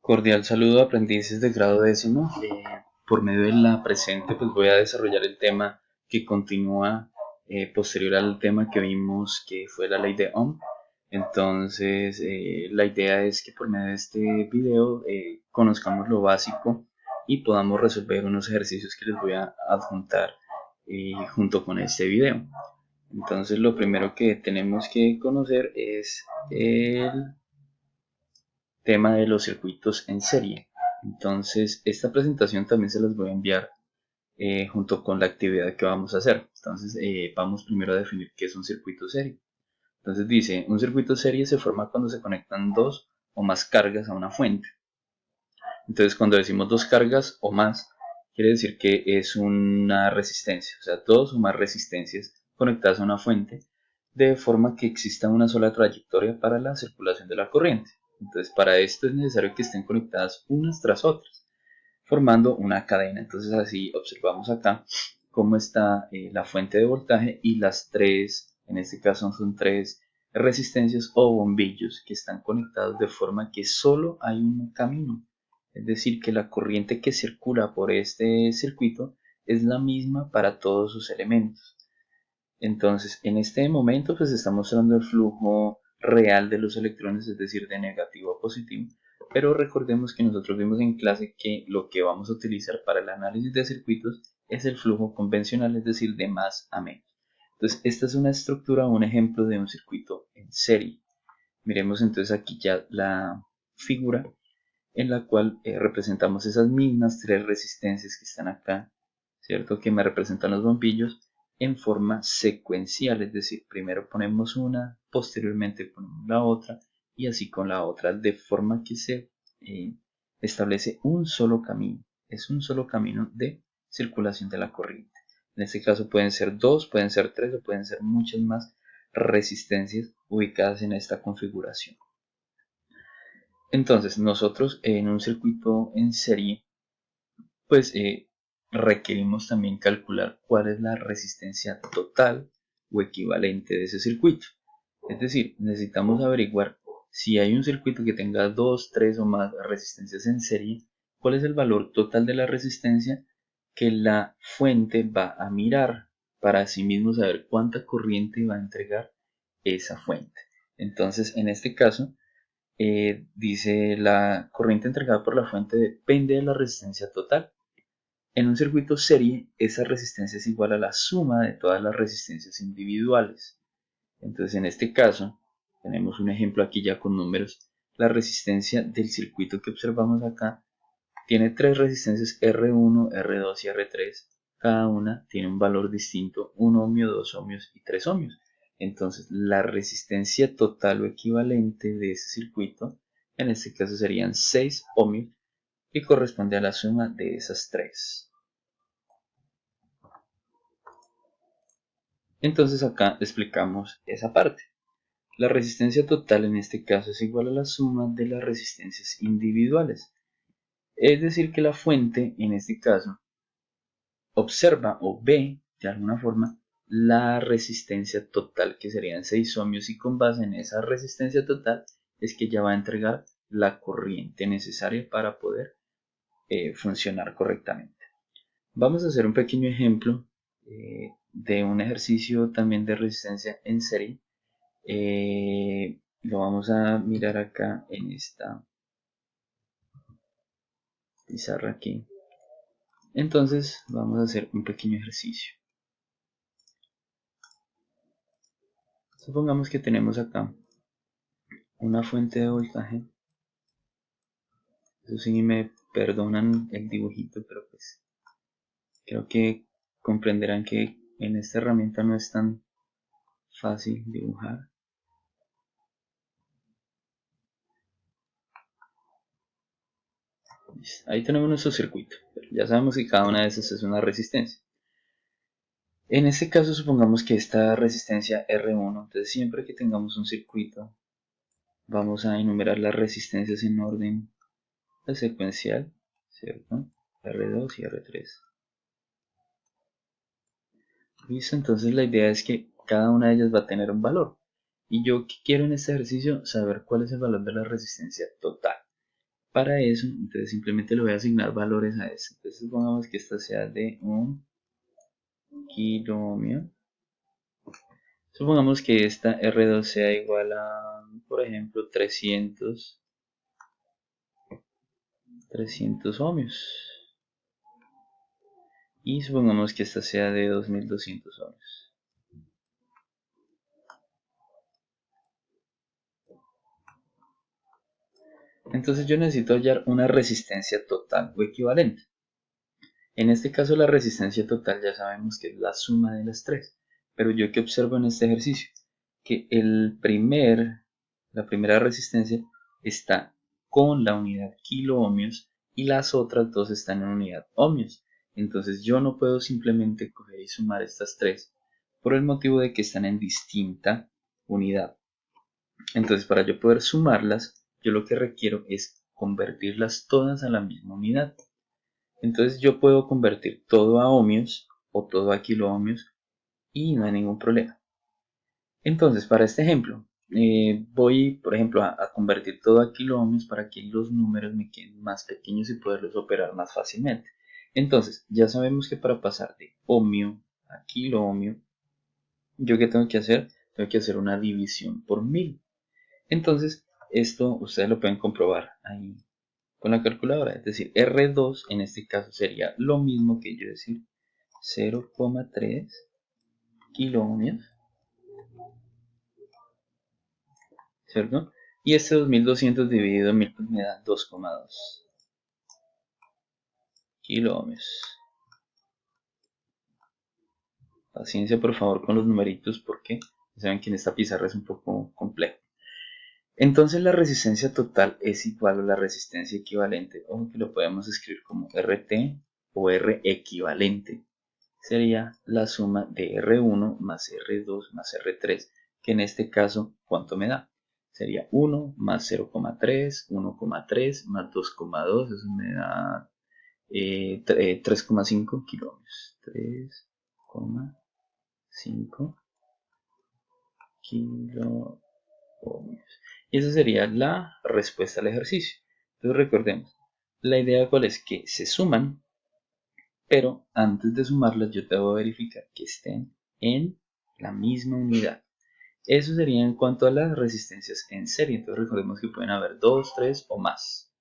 Cordial saludo, aprendices de grado décimo. Por medio de la presente, pues voy a desarrollar el tema que continúa posterior al tema que vimos, que fue la ley de Ohm. Entonces, la idea es que por medio de este video conozcamos lo básico y podamos resolver unos ejercicios que les voy a adjuntar junto con este video. Entonces, lo primero que tenemos que conocer es el tema de los circuitos en serie. Entonces, esta presentación también se las voy a enviar junto con la actividad que vamos a hacer. Entonces, vamos primero a definir qué es un circuito serie. Entonces dice, un circuito serie se forma cuando se conectan dos o más cargas a una fuente. Entonces, cuando decimos dos cargas o más, quiere decir que es una resistencia, o sea, dos o más resistencias conectadas a una fuente, de forma que exista una sola trayectoria para la circulación de la corriente. Entonces, para esto es necesario que estén conectadas unas tras otras, formando una cadena. Entonces, así observamos acá cómo está la fuente de voltaje y las tres, en este caso son tres resistencias o bombillos que están conectados de forma que solo hay un camino. Es decir, que la corriente que circula por este circuito es la misma para todos sus elementos. Entonces, en este momento pues está mostrando el flujo real de los electrones, es decir, de negativo a positivo, pero recordemos que nosotros vimos en clase que lo que vamos a utilizar para el análisis de circuitos es el flujo convencional, es decir, de más a menos. Entonces, esta es una estructura, un ejemplo de un circuito en serie. Miremos entonces aquí ya la figura en la cual representamos esas mismas tres resistencias que están acá, ¿cierto? Que me representan los bombillos en forma secuencial, es decir, primero ponemos una, posteriormente ponemos la otra y así con la otra, de forma que se establece un solo camino, es un solo camino de circulación de la corriente. En este caso pueden ser dos, pueden ser tres o pueden ser muchas más resistencias ubicadas en esta configuración. Entonces, nosotros en un circuito en serie, pues requerimos también calcular cuál es la resistencia total o equivalente de ese circuito. Es decir, necesitamos averiguar si hay un circuito que tenga dos, tres o más resistencias en serie, cuál es el valor total de la resistencia que la fuente va a mirar para así mismo saber cuánta corriente va a entregar esa fuente. Entonces, en este caso, dice la corriente entregada por la fuente depende de la resistencia total. En un circuito serie, esa resistencia es igual a la suma de todas las resistencias individuales. Entonces, en este caso, tenemos un ejemplo aquí ya con números. La resistencia del circuito que observamos acá tiene tres resistencias R1, R2 y R3. Cada una tiene un valor distinto, 1 ohmio, 2 ohmios y 3 ohmios. Entonces, la resistencia total o equivalente de ese circuito, en este caso serían 6 ohmios, y corresponde a la suma de esas tres. Entonces acá explicamos esa parte. La resistencia total en este caso es igual a la suma de las resistencias individuales. Es decir, que la fuente, en este caso, observa o ve de alguna forma la resistencia total, que serían 6 ohmios, y con base en esa resistencia total es que ya va a entregar la corriente necesaria para poder funcionar correctamente. Vamos a hacer un pequeño ejemplo de un ejercicio también de resistencia en serie. Lo vamos a mirar acá en esta pizarra aquí. Entonces vamos a hacer un pequeño ejercicio. Supongamos que tenemos acá una fuente de voltaje. Eso sí, me perdonan el dibujito, pero pues creo que comprenderán que en esta herramienta no es tan fácil dibujar. Ahí tenemos nuestro circuito. Ya sabemos que cada una de esas es una resistencia. En este caso supongamos que esta resistencia R1, entonces siempre que tengamos un circuito vamos a enumerar las resistencias en orden secuencial, ¿cierto? R2 y R3. Listo, entonces la idea es que cada una de ellas va a tener un valor. Y yo quiero en este ejercicio saber cuál es el valor de la resistencia total. Para eso, entonces simplemente le voy a asignar valores a esto. Entonces supongamos que esta sea de 1 kiloohmio. Supongamos que esta R2 sea igual a, por ejemplo, 300 ohmios. Y supongamos que esta sea de 2200 ohmios. Entonces yo necesito hallar una resistencia total o equivalente. En este caso la resistencia total ya sabemos que es la suma de las tres. Pero yo que observo en este ejercicio, que la primera resistencia está con la unidad kiloohmios y las otras dos están en unidad ohmios. Entonces yo no puedo simplemente coger y sumar estas tres por el motivo de que están en distinta unidad. Entonces para yo poder sumarlas, yo lo que requiero es convertirlas todas a la misma unidad. Entonces yo puedo convertir todo a ohmios o todo a kiloohmios y no hay ningún problema. Entonces, para este ejemplo, voy, por ejemplo, a convertir todo a kiloohmios para que los números me queden más pequeños y poderlos operar más fácilmente. Entonces, ya sabemos que para pasar de ohmio a kiloohmio, ¿yo qué tengo que hacer? Tengo que hacer una división por 1000. Entonces, esto ustedes lo pueden comprobar ahí con la calculadora. Es decir, R2 en este caso sería lo mismo que yo decir 0,3 kiloohmios, ¿cierto? Y este 2200 dividido en 1000 pues me da 2,2 kiloohmios. Paciencia por favor con los numeritos porque saben que en esta pizarra es un poco complejo. Entonces la resistencia total es igual a la resistencia equivalente, o que lo podemos escribir como RT o R equivalente. Sería la suma de R1 más R2 más R3, que en este caso, ¿cuánto me da? Sería 1 más 0,3, 1,3 más 2,2, eso me da 3,5 kiloohmios. 3,5 kiloohmios. Y esa sería la respuesta al ejercicio. Entonces recordemos, la idea cuál es que se suman, pero antes de sumarlas yo debo verificar que estén en la misma unidad. Eso sería en cuanto a las resistencias en serie. Entonces recordemos que pueden haber 2, 3 o más.